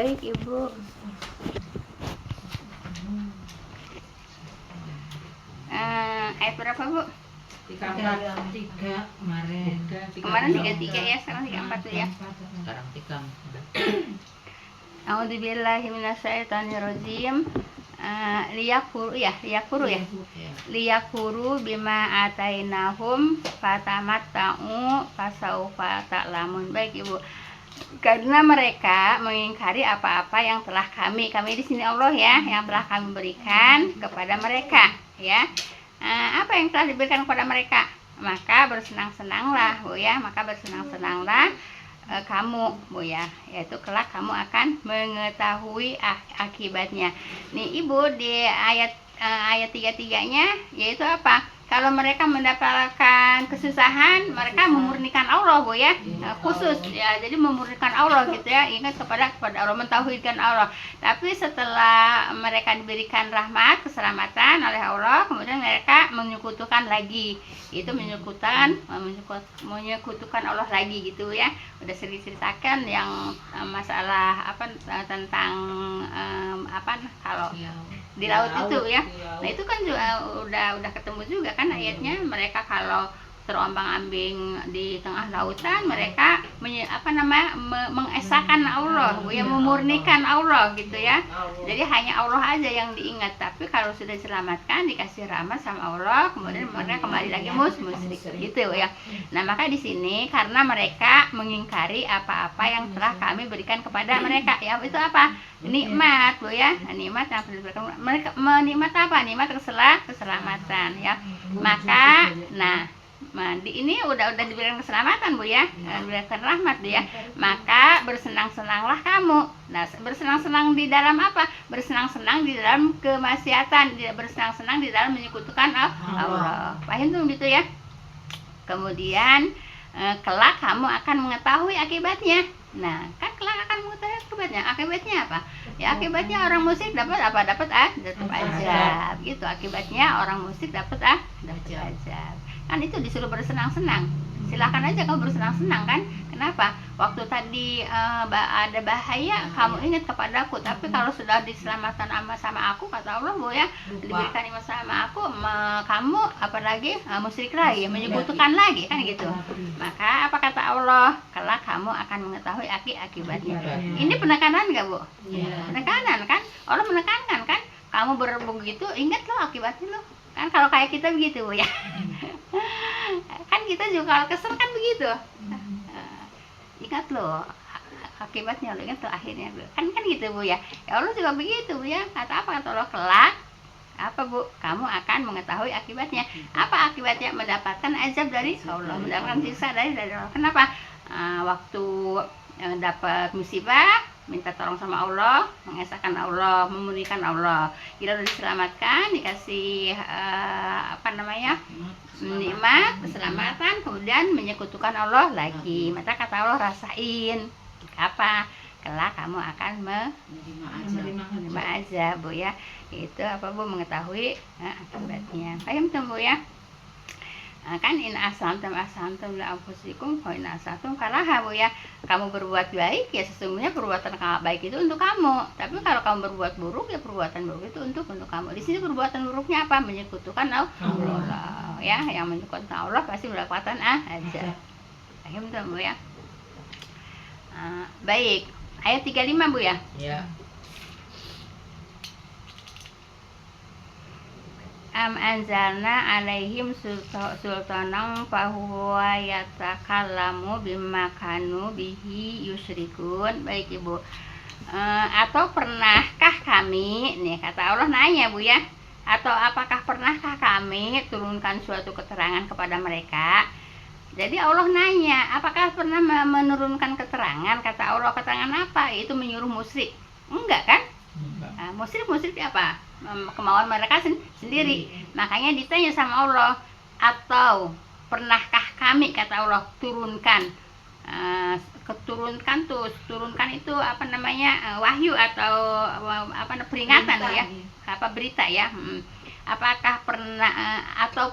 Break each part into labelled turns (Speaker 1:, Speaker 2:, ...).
Speaker 1: Baik Ibu. Ayat berapa Bu?
Speaker 2: 34 kemarin.
Speaker 1: Kemarin 33 ya, sekarang 34 tuh ya.
Speaker 2: Sekarang 34.
Speaker 1: A'udzubillahi minasyaitonirrajim. Liyakfuru ya. Liyakfuru bima atainahum fatamatta'u fasaufa ta'lamun. Baik Ibu. Karena mereka mengingkari apa-apa yang telah kami di sini Allah ya, yang telah kami berikan kepada mereka ya. Apa yang telah diberikan kepada mereka, maka bersenang-senanglah Bu ya, maka bersenang-senanglah kamu Bu ya, yaitu kelak kamu akan mengetahui akibatnya. Nih Ibu, di ayat 33-nya yaitu apa? Kalau mereka mendapatkan kesusahan, mereka memurnikan Allah Bu ya, khusus ya, jadi memurnikan Allah gitu ya, ingat kepada Allah, mentauhidkan Allah. Tapi setelah mereka diberikan rahmat, keselamatan oleh Allah, kemudian mereka menyekutukan lagi, itu menyekutukan Allah lagi gitu ya. Udah sering ceritakan yang masalah apa tentang kalau di laut itu ya. Nah itu kan juga udah ketemu juga kan ayatnya, mereka kalau terombang-ambing di tengah lautan, mereka mengesahkan Allah Bu ya, memurnikan Allah gitu ya. Jadi hanya Allah aja yang diingat, tapi kalau sudah diselamatkan, dikasih rahmat sama Allah, kemudian mereka kembali lagi musyrik gitu ya. Nah maka di sini karena mereka mengingkari apa-apa yang telah kami berikan kepada mereka ya, itu apa? Nikmat Bu ya, nikmat yang diberikan mereka. Nikmat apa? Nikmat keselamatan ya. Maka ini udah diberikan keselamatan Bu ya, diberikan rahmat Bu ya. Maka bersenang-senanglah kamu. Nah, bersenang-senang di dalam apa? Bersenang-senang di dalam kemaksiatan, bersenang-senang di dalam menyekutukan Allah. Paham tuh gitu ya. Kemudian kelak kamu akan mengetahui akibatnya. Nah, kan kelak akan mengetahui akibatnya. Akibatnya apa? Ya akibatnya orang musyrik dapat apa? Dapat azab. Gitu. Akibatnya orang musyrik dapat azab. Kan itu disuruh bersenang-senang. Silakan aja kamu bersenang-senang kan. Kenapa? Waktu tadi ada bahaya, kamu ingat kepadaku, tapi kalau sudah diselamatkan sama aku, kata Allah Bu ya, diberikan iman sama aku, kamu apalagi musyrik lagi, menyekutukan lagi kan gitu. Maka apa kata Allah? Kelak kamu akan mengetahui akibatnya. Ini penekanan enggak Bu? Penekanan kan? Allah menekankan kan? Kamu begitu, ingat loh akibatnya loh. Kan kalau kayak kita begitu Bu ya. Kan kita juga kalau kesel kan begitu. Ingat loh akibatnya, lo ingat loh akhirnya kan gitu Bu ya. Ya Allah juga begitu Bu ya. Kata Allah kelak apa Bu? Kamu akan mengetahui akibatnya. Apa akibatnya? Mendapatkan azab dari Allah, mendapatkan siksa dari Allah. Kenapa? Waktu dapat musibah, minta tolong sama Allah, mengesahkan Allah, memurnikan Allah. Bila sudah diselamatkan, dikasih nikmat, keselamatan, kemudian menyekutukan Allah lagi. Maka kata Allah, rasain apa? Kelak kamu akan menerima azab Bu ya. Itu apa Bu? Mengetahui akibatnya. Paham tuh Bu ya? Kan in asantum la anfusikum wa in asantum falaha Bu ya. Kamu berbuat baik ya sesungguhnya perbuatan baik itu untuk kamu. Tapi kalau kamu berbuat buruk ya perbuatan buruk itu untuk kamu. Di sini perbuatan buruknya apa? Menyekutukan Allah ya. Yang menyekutukan Allah pasti mendapatkan azab. Paham tuh Bu ya? Baik. Ayat 35 Bu ya?
Speaker 2: Iya.
Speaker 1: Am anzalna alaihim sultanan fahuwa yatakallamu bima kanu bihi yusyrikun. Baik Ibu. Atau pernahkah kami, nih kata Allah nanya Bu ya, atau apakah pernahkah kami turunkan suatu keterangan kepada mereka? Jadi Allah nanya, apakah pernah menurunkan keterangan? Kata Allah, keterangan apa? Itu menyuruh musyrik. Enggak kan? Musyrik apa? Kemauan mereka sendiri. Makanya ditanya sama Allah, atau pernahkah kami, kata Allah, turunkan turunkan itu wahyu atau peringatan ya, berita ya. Apakah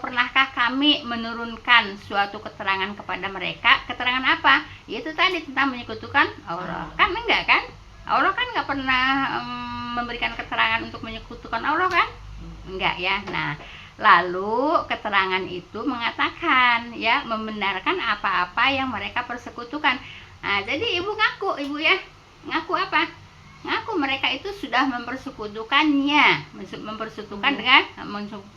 Speaker 1: pernahkah kami menurunkan suatu keterangan kepada mereka? Keterangan apa? Yaitu tadi tentang menyekutukan Allah. Kan enggak kan? Allah kan nggak pernah memberikan keterangan untuk menyekutukan Allah kan? Enggak ya. Nah, lalu keterangan itu mengatakan ya, membenarkan apa-apa yang mereka persekutukan. Nah, jadi ibu ngaku, ibu ya, ngaku apa? Ngaku mereka itu sudah mempersekutukannya, mempersekutukan dengan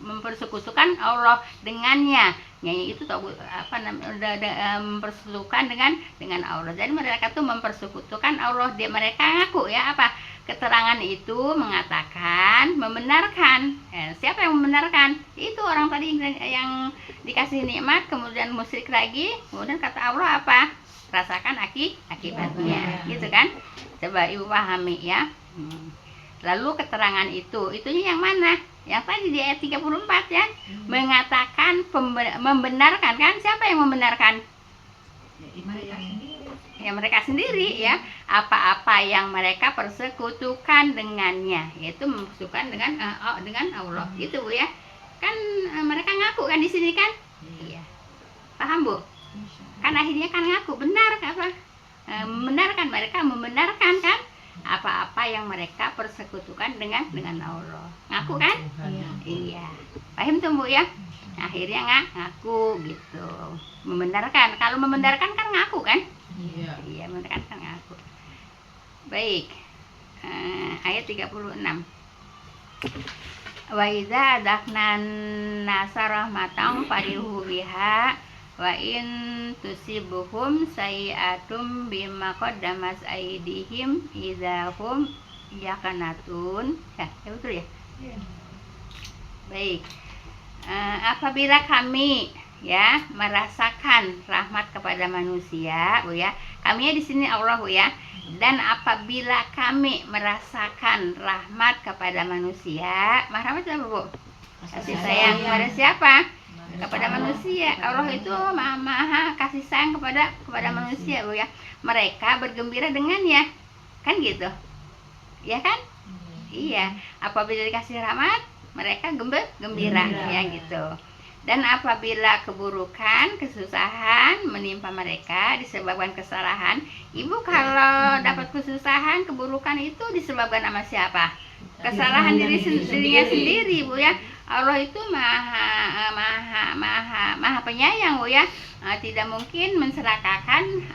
Speaker 1: mempersekutukan Allah dengannya. Nyanyi itu tahu apa namanya, mempersekutukan dengan Allah. Jadi mereka itu mempersekutukan Allah. Mereka ngaku ya apa? Keterangan itu mengatakan membenarkan. Siapa yang membenarkan? Itu orang tadi yang dikasih nikmat kemudian musyrik lagi, kemudian kata Allah apa? Rasakan akibatnya, gitu kan? Coba ibu pahami ya. Lalu keterangan itunya yang mana? Yang tadi di ayat 34 ya, mengatakan membenarkan kan? Siapa yang membenarkan? Ya mereka sendiri ya. Apa-apa yang mereka persekutukan dengannya, yaitu mempersekutukan dengan Allah. Gitu Bu ya. Kan mereka ngaku kan di sini kan? Iya. Paham Bu? Kan akhirnya kan ngaku benar apa? Membenarkan, mereka membenarkan kan? Apa-apa yang mereka persekutukan dengan Allah. Ngaku kan? Iya. Paham tuh Bu ya? Akhirnya ngaku gitu. Membenarkan. Kalau membenarkan kan ngaku kan? Iya, membenarkan kan ngaku. Baik. Ayat 36. Wa idza adaknan nasarahmatan farihu biha wa in tusibuhum sayiatum bima qaddamas aydihim idzahum yakanatun. Ya betul ya? Baik. Apabila kami ya merasakan rahmat kepada manusia, Bu ya. Kami di sini Allah, Bu ya. Dan apabila kami merasakan rahmat kepada manusia, rahmat apa Bu? Kasih sayang kepada siapa? Kepada manusia. Allah itu maha kasih sayang kepada manusia, Bu ya. Mereka bergembira dengannya. Kan gitu. Ya kan? Iya. Apabila dikasih rahmat, mereka gembira ya gitu. Dan apabila keburukan, kesusahan menimpa mereka disebabkan kesalahan, ibu kalau dapat kesusahan, keburukan itu disebabkan sama siapa? Kesalahan dirinya sendiri, Bu ya. Allah itu maha penyayang, Bu ya. Tidak mungkin mencelakakan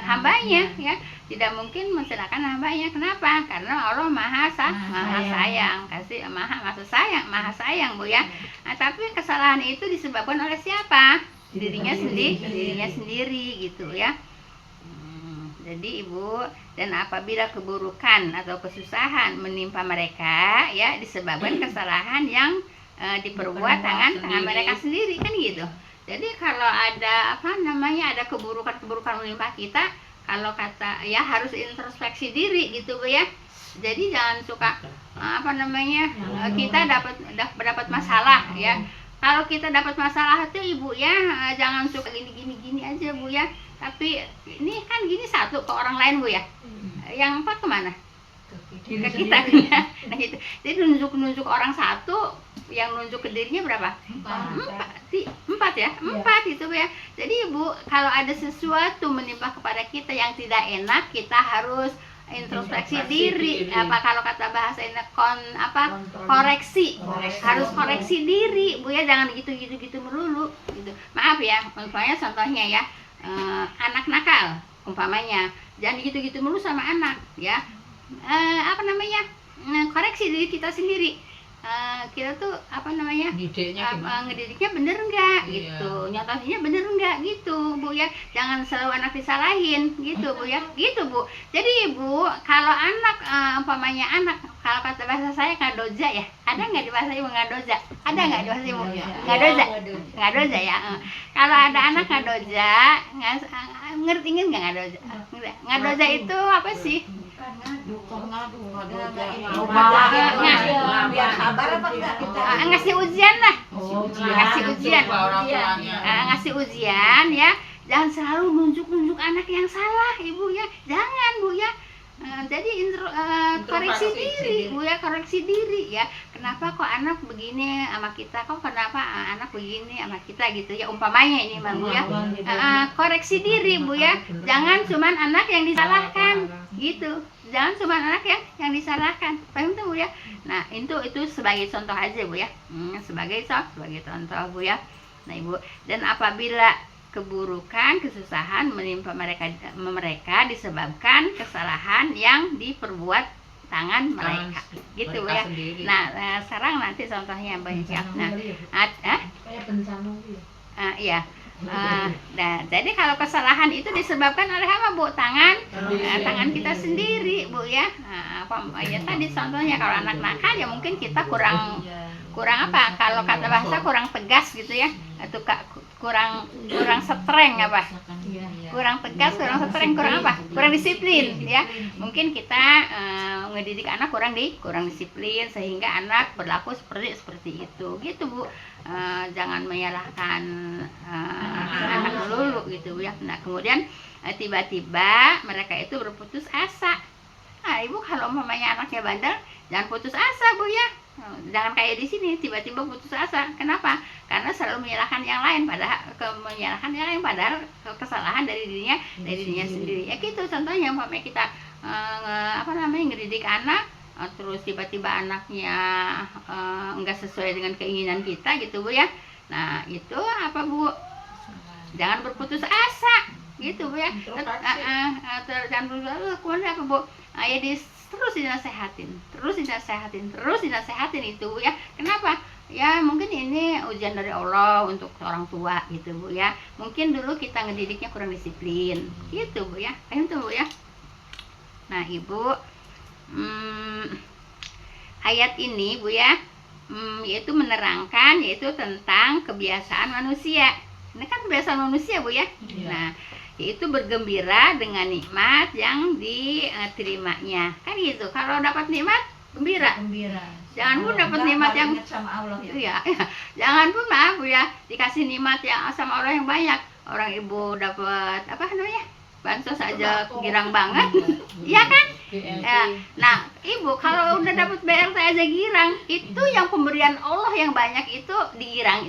Speaker 1: hambanya ya. Tidak mungkin mencelakakan hambanya. Kenapa? Karena Allah maha sayang, maha sayang Bu ya. Tapi kesalahan itu disebabkan oleh siapa? Dirinya sendiri gitu ya. Jadi Ibu, dan apabila keburukan atau kesusahan menimpa mereka ya disebabkan kesalahan yang diperbuat tangan mereka sendiri kan gitu. Jadi kalau ada ada keburukan menimpa kita, kalau kata ya harus introspeksi diri gitu Bu ya. Jadi jangan suka kita dapat masalah ya. Kalau kita dapat masalah itu Ibu ya, jangan suka gini aja Bu ya. Tapi ini kan gini satu ke orang lain Bu ya. Yang empat kemana? Ke kita ya. Nah gitu. Jadi nunjuk orang satu, yang nunjuk ke dirinya berapa? Empat ya, empat itu Bu ya. Jadi Ibu, kalau ada sesuatu menimpa kepada kita yang tidak enak, kita harus introspeksi diri. Apa kalau kata bahasa ini koreksi. Harus koreksi diri Bu ya, jangan gitu melulu gitu. Maaf ya, contohnya ya, anak nakal umpamanya, jangan gitu melulu sama anak ya. Koreksi diri kita sendiri. Kita tuh ngedidiknya bener enggak gitu, nyontohinnya bener enggak gitu Bu ya. Jangan selalu anak disalahin gitu Bu ya, gitu Bu. Jadi Ibu, kalau anak anak, kalau kata bahasa saya ngadoza ya, ada nggak di bahasa Ibu ngadoza? Ada nggak di bahasa Ibu? Ngadoza ya. Kalau ada anak ngadoza, ngerti nggak ngadoza? Ngadoza itu apa sih?
Speaker 3: Biar sabar apa enggak kita?
Speaker 1: Ngasih ujian lah. Ngasih ujian ya. Jangan selalu nunjuk anak yang salah Ibu ya. Jangan Bu ya. Jadi koreksi diri Bu ya, koreksi diri ya. Kenapa kok anak begini sama kita, kok kenapa anak begini sama kita gitu ya, umpamanya ini Bang Bu ya. Koreksi diri Bu ya, jangan cuman anak yang disalahkan gitu, jangan cuman anak yang disalahkan, paham tuh Bu ya. Nah itu sebagai contoh aja Bu ya, sebagai contoh Bu ya. Nah Ibu, dan apabila keburukan, kesusahan menimpa mereka disebabkan kesalahan yang diperbuat tangan mereka, gitu Bu ya. Nah, sekarang nanti contohnya banyak. Nah,
Speaker 2: kayak bencana
Speaker 1: iya. Nah, jadi kalau kesalahan itu disebabkan oleh apa Bu? Tangan kita sendiri Bu ya. Ya tadi contohnya kalau anak nakal ya mungkin kita kurang apa? Kalau kata bahasa kurang tegas gitu ya, atau kurang strength apa? Kurang tegas, kurang strength, kurang apa? Kurang disiplin ya. Mungkin kita ngedidik anak kurang disiplin sehingga anak berlaku seperti itu gitu Bu. Jangan menyalahkan anak dulu gitu ya. Nah kemudian tiba-tiba mereka itu berputus asa. Ibu kalau umpamanya anaknya bandel, jangan putus asa Bu ya. Jangan kayak di sini tiba-tiba putus asa. Kenapa? Karena selalu menyalahkan yang lain, padahal kesalahan dari dirinya sendiri. Ya gitu contohnya umpamanya kita ngedidik anak, terus tiba-tiba anaknya enggak sesuai dengan keinginan kita gitu Bu ya. Nah itu apa Bu? Jangan berputus asa gitu Bu ya. Jangan berputus asa. Kemudian apa Bu? Ya terus dinasehatin itu Bu ya. Kenapa? Ya mungkin ini ujian dari Allah untuk orang tua gitu Bu ya. Mungkin dulu kita ngedidiknya kurang disiplin gitu Bu ya. Itu Bu ya. Nah Ibu, ayat ini Bu ya, yaitu menerangkan yaitu tentang kebiasaan manusia. Ini kan kebiasaan manusia Bu ya. Nah yaitu bergembira dengan nikmat yang diterimanya, kan gitu. Kalau dapat nikmat gembira. Jangan pun dapat nikmat yang
Speaker 2: sama Allah
Speaker 1: ya. Jangan pun Bu ya dikasih nikmat yang sama Allah yang banyak. Orang Ibu dapat apa namanya, bansos aja girang banget, iya kan? Nah Ibu kalau udah dapat BLT aja girang, itu yang pemberian Allah yang banyak itu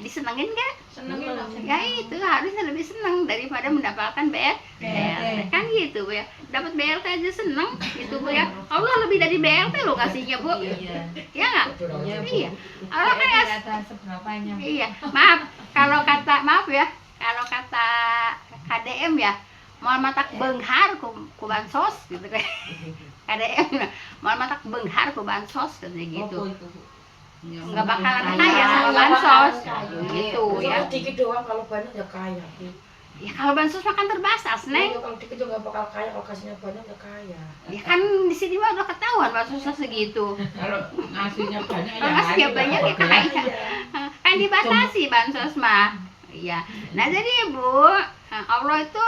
Speaker 1: disenengin gak?
Speaker 2: Senengin.
Speaker 1: Ya itu harusnya lebih seneng daripada mendapatkan BLT kan gitu Bu ya. Dapat BLT aja seneng gitu Bu ya. Allah lebih dari BLT loh kasihnya Bu. Iya nggak? Iya. Allah kan
Speaker 2: seberapanya.
Speaker 1: Iya. Kalau kata KDM ya, mau matak benghar ku bansos gitu kan. KDM mau matak benghar ku bansos gitu. Nggak bakalan kaya sama bansos gitu ya.
Speaker 3: Dikit doang, kalau banyak ya kaya.
Speaker 1: Ya kalau bansos makan terbatas Neng.
Speaker 3: Kalau dikit juga nggak bakal kaya, kalau kasihnya banyak ya kaya.
Speaker 1: Ya kan di sini mah udah ketahuan bansosnya segitu.
Speaker 2: Kalau ngasihnya banyak
Speaker 1: Kalau ngasihnya banyak ya kaya. Kan dibatasi bansos mah. Iya. Nah jadi Ibu, Allah itu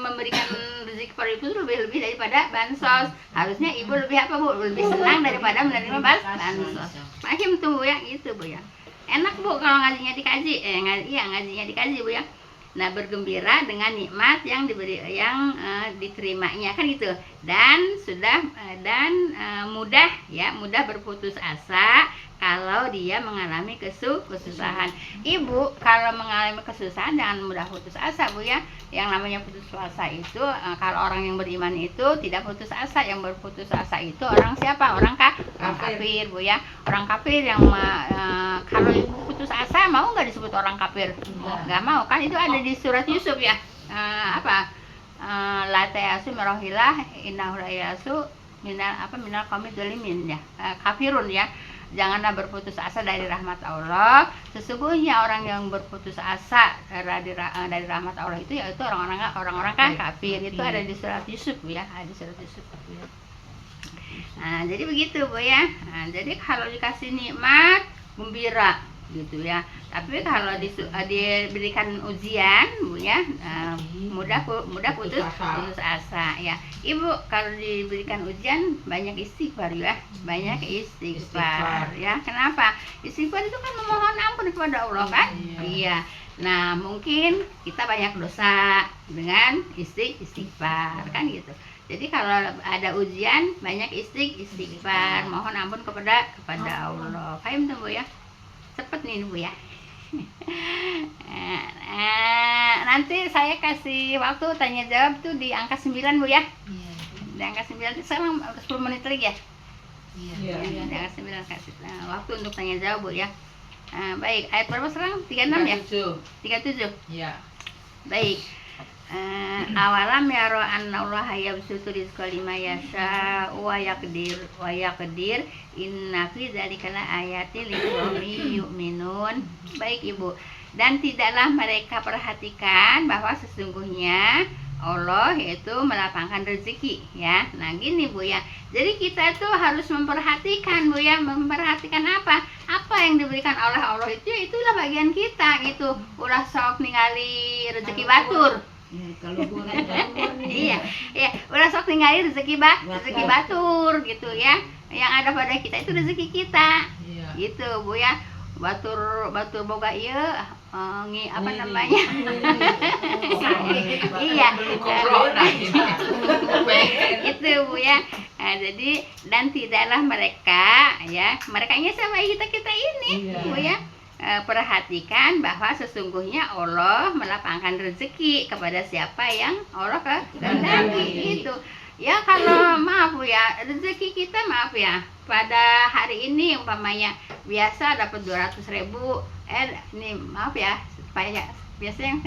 Speaker 1: memberikan rezeki pada Ibu lebih daripada bansos. Harusnya Ibu lebih apa Bu? Lebih senang daripada menerima bansos. Paham tuh Bu ya, gitu Bu ya. Enak Bu kalau ngajinya dikaji. Ngajinya dikaji Bu ya. Nah bergembira dengan nikmat yang diterimanya kan gitu. Dan mudah berputus asa kalau dia mengalami kesusahan. Ibu kalau mengalami kesusahan jangan mudah putus asa Bu ya. Yang namanya putus asa itu kalau orang yang beriman itu tidak putus asa. Yang berputus asa itu orang siapa? Orang kafir Bu ya. Orang kafir yang kalau Ibu putus asa mau nggak disebut orang kafir? Nggak mau kan, itu ada di surat Yusuf ya. La ta'asu merohilah innahu la yasu minal qaumid dzalimin ya. Kafirun ya. Janganlah berputus asa dari rahmat Allah. Sesungguhnya orang yang berputus asa dari rahmat Allah itu yaitu orang-orang kafir. Itu ada di surat Yusuf ya, ada di surat Yusuf ya. Nah, jadi begitu Bu ya. Nah, jadi kalau dikasih nikmat gembira gitu ya. Tapi kalau diberikan ujian Bu ya, mudah putus asa ya. Ibu kalau diberikan ujian banyak istighfar ya, banyak istighfar ya. Kenapa? Istighfar itu kan memohon ampun kepada Allah kan? Iya. Nah mungkin kita banyak dosa dengan istighfar kan gitu. Jadi kalau ada ujian banyak istighfar, mohon ampun kepada Allah. Paham tuh Bu ya? Cepet nih Bu ya. Nanti saya kasih waktu tanya jawab tuh di angka 9 Bu ya.
Speaker 2: Iya.
Speaker 1: Di angka 9 sekarang 10 menit lagi ya.
Speaker 2: Iya.
Speaker 1: Di angka 9 kasih waktu untuk tanya jawab Bu ya. Baik, ayat berapa sekarang? 36 ya? 37.
Speaker 2: Iya.
Speaker 1: Baik. Awalam yaro annallaha yabsutu rizqa liman yasha wa yaqdir inna fi dzalika laayatin liqaumin yu'minun. Baik Ibu. Dan tidaklah mereka perhatikan bahwa sesungguhnya Allah itu melapangkan rezeki ya. Nah gini Bu ya. Jadi kita itu harus memperhatikan Bu ya. Memperhatikan apa? Apa yang diberikan oleh Allah itulah bagian kita gitu. Ulah sok ningali rezeki batur.
Speaker 2: Kalau boleh
Speaker 1: Iya, udah sok ningali rezeki batur gitu ya. Yang ada pada kita itu rezeki kita.
Speaker 2: Iya.
Speaker 1: Gitu Bu ya. Batur boga ieu apa namanya? Iya. Itu Bu ya. Nah, jadi dan tidaklah mereka ya, merekanya sama kita ini Bu ya. Perhatikan bahwa sesungguhnya Allah melapangkan rezeki kepada siapa yang Allah kehendaki itu. Ya kalau maaf Bu ya, rezeki kita maaf ya, pada hari ini umpamanya biasa dapat 200.000, ini maaf ya, biasanya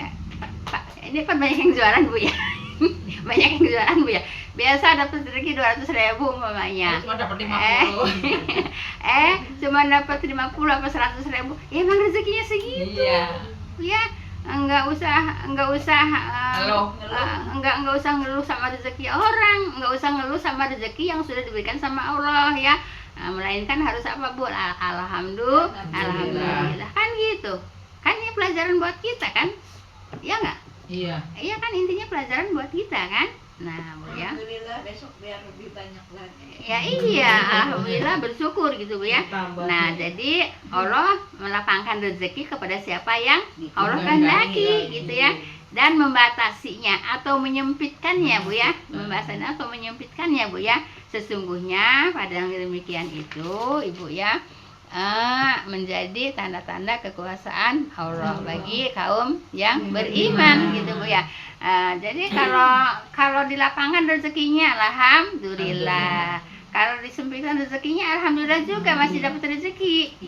Speaker 1: ini kan banyak yang jualan Bu ya. Banyak yang jualan Bu ya. Biasa dapat rezeki 200.000 umpamanya.
Speaker 2: Cuma dapat 50.
Speaker 1: Cuma dapat 50 apa 100.000. Ya emang rezekinya segitu.
Speaker 2: Iya.
Speaker 1: Ya, enggak usah ngeluh sama rezeki orang, enggak usah ngeluh sama rezeki yang sudah diberikan sama Allah ya. Melainkan harus apa Bu? Alhamdulillah. Kan gitu. Kan ini pelajaran buat kita kan? Ya enggak?
Speaker 2: Iya.
Speaker 1: Iya kan intinya pelajaran buat kita kan? Nah Bu ya.
Speaker 4: Alhamdulillah besok biar lebih banyak lagi.
Speaker 1: Ya iya, alhamdulillah bersyukur gitu Bu ya. Nah jadi Allah melapangkan rezeki kepada siapa yang Allah kehendaki gitu ya. Dan membatasinya atau menyempitkannya Bu ya. Membatasinya atau menyempitkannya Bu ya. Sesungguhnya pada yang demikian itu Ibu ya, menjadi tanda-tanda kekuasaan Allah bagi kaum yang beriman gitu Bu ya. Jadi kalau di lapangan rezekinya alhamdulillah, kalau disempitkan rezekinya alhamdulillah juga masih dapat rezeki.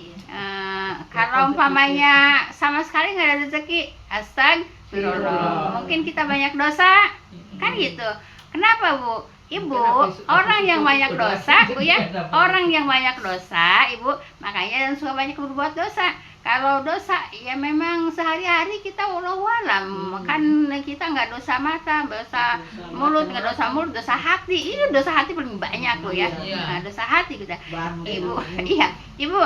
Speaker 1: Kalau umpamanya sama sekali nggak ada rezeki, astagfirullah, mungkin kita banyak dosa kan gitu. Kenapa Bu? Ibu, orang yang banyak dosa Bu ya, orang yang banyak dosa Ibu, makanya suka banyak berbuat dosa. Kalau dosa ya memang sehari-hari kita walau-walam, kan kita nggak dosa mata, dosa mulut, nggak dosa mulut, dosa hati. Ini dosa hati paling banyak Bu ya. Nah, dosa hati kita. Ibu, iya, Ibu,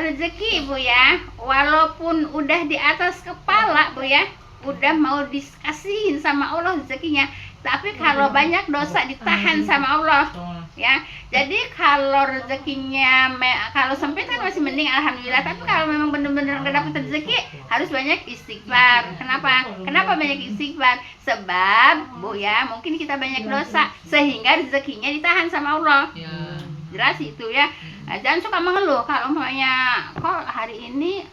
Speaker 1: rezeki Ibu ya, walaupun udah di atas kepala Bu ya, udah mau dikasihin sama Allah rezekinya, tapi kalau banyak dosa ditahan sama Allah ya. Jadi kalau rezekinya kalau sempit kan masih mending alhamdulillah, tapi kalau memang benar-benar nggak dapat rezeki harus banyak istighfar. Kenapa banyak istighfar? Sebab Bu ya, mungkin kita banyak dosa sehingga rezekinya ditahan sama Allah. Jelas itu ya. Jangan suka mengeluh kalau umpamanya kok hari ini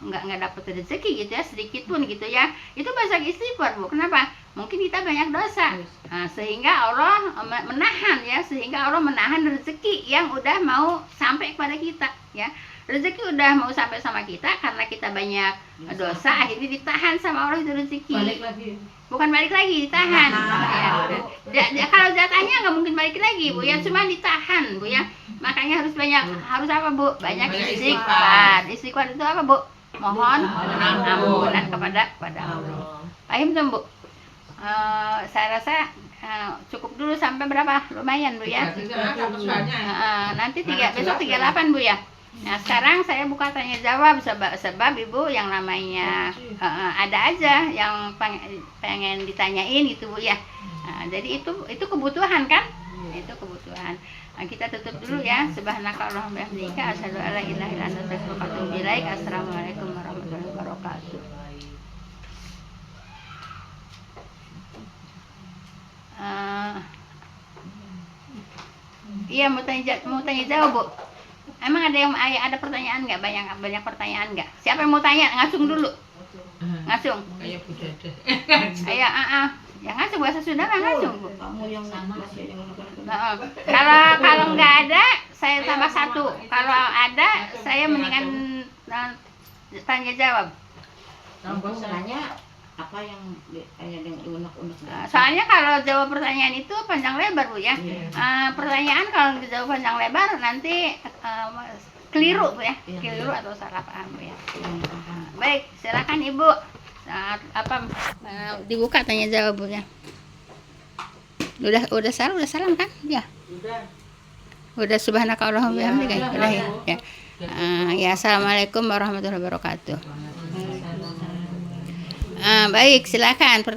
Speaker 1: nggak dapat rezeki gitu ya, sedikit pun gitu ya. Itu banyak istighfar Bu. Kenapa? Mungkin kita banyak dosa, sehingga Allah menahan ya, sehingga Allah menahan rezeki yang udah mau sampai kepada kita ya. Rezeki udah mau sampai sama kita karena kita banyak dosa, akhirnya ditahan sama Allah itu rezeki. Bukan balik lagi, ditahan. Kalau jatahnya nggak mungkin balik lagi Bu ya, cuma ditahan Bu ya. Makanya harus apa Bu? Banyak istighfar. Istighfar itu apa Bu? Mohon ampunan kepada Allah. Paham tuh Bu? Saya rasa cukup dulu sampai berapa? Lumayan Bu ya. Nanti besok 38 Bu ya. Nah sekarang saya buka tanya jawab sebab Ibu yang namanya ada aja yang pengen ditanyain gitu Bu ya. Jadi itu kebutuhan kan? Itu kebutuhan. Kita tutup dulu ya. Subhanakallahumma wa bihamdika asyhadu an la ilaha illa anta astaghfiruka wa atubu ilaik. Assalamualaikum warahmatullahi wabarakatuh. Iya, mau tanya jawab, Bu. Emang ada pertanyaan nggak? Banyak pertanyaan nggak? Siapa yang mau tanya? Ngasung dulu. Ngasung.
Speaker 2: Kayak budada.
Speaker 1: Ayo, ya ngasung bahasa Sunda kan ngasung, Bu.
Speaker 3: Kamu yang
Speaker 2: Sama
Speaker 3: masih yang
Speaker 1: Nah, kalau nggak ada, saya tambah satu. Kalau ada, saya mendingan tanya jawab.
Speaker 3: Kamu nanya apa yang kayak yang unek-unek.
Speaker 1: Soalnya kalau jawab pertanyaan itu panjang lebar, Bu ya.
Speaker 3: Iya.
Speaker 1: Pertanyaan kalau dijawab panjang lebar nanti keliru, Bu ya.
Speaker 3: Iya.
Speaker 1: Keliru atau salah paham, Bu ya.
Speaker 3: Yang paham.
Speaker 1: Baik, silakan Ibu. Dibuka tanya jawab, Bu ya. Udah salam kan? Ya. Udah subhanakallahumma wa bihamdika. Udah ya. Ya, assalamualaikum warahmatullahi wabarakatuh. Baik, silakan.